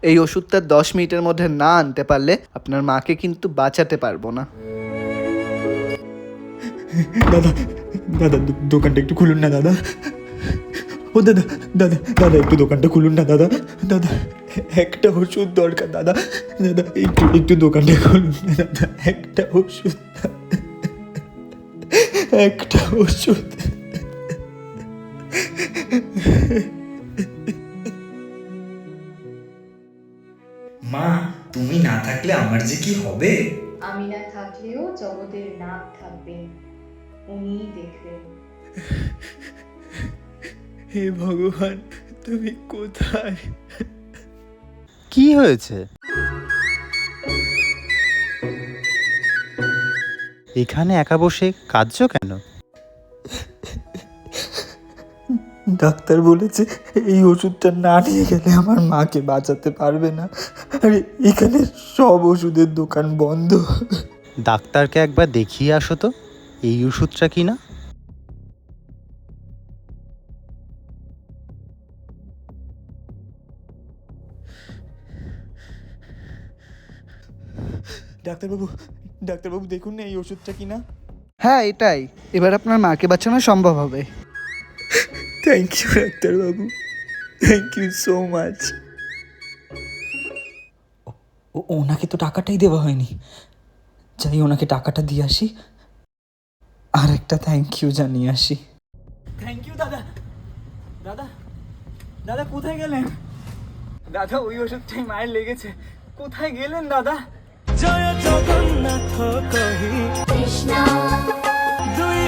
এই ওষুধটা 10 মিনিটের মধ্যে না আনতে পারলে আপনার মাকে কিন্তু বাঁচাতে পারবো না। দাদা দাদা দোকানটা একটু খুলুন না দাদা। ও দাদা দাদা দাদা একটু দোকানটা খুলুন না দাদা। দাদা একটা ওষুধ দরকার দাদা। দাদা একটু একটু দোকানটা খুলুন না দাদা। একটা ওষুধ, একটা ওষুধ। মা, তুমি না থাকলে আমার যে কি হবে। আমি না থাকলেও জগতের নাথ থাকবেন, উনিই দেখবেন। হে ভগবান, তুমি কোথায়? কি হয়েছে? এখানে একা বসে কাঁদছো কেন? ডাক্তার বলেছে এই ওষুধটা না নিয়ে গেলে আমার মাকে বাঁচাতে পারবে না। আরে এখানে সব ওষুধের দোকান বন্ধ। ডাক্তারকে একবার দেখিয়ে আসো তো, এই ওষুধটা কি না। ডাক্তারবাবু, ডাক্তারবাবু দেখুন না এই ওষুধটা কি না। হ্যাঁ এটাই, এবার আপনার মাকে বাঁচানো সম্ভব হবে। থ্যাংক ইউ ডাক্তারবাবু, থ্যাংক ইউ সো মাচ। ওনাকে তো টাকাটাই দেওয়া হয়নি। যাই ওনাকে টাকাটা দিয়ে আসি, আর একটা থ্যাংক ইউ জানিয়ে আসি। থ্যাংক ইউ দাদা। দাদা দাদা কোথায় গেলেন? দাদা ওই ওষুধটাই মায়ের লেগেছে, কোথায় গেলেন দাদা? জয় জগন্নাথ কহি কৃষ্ণ দুই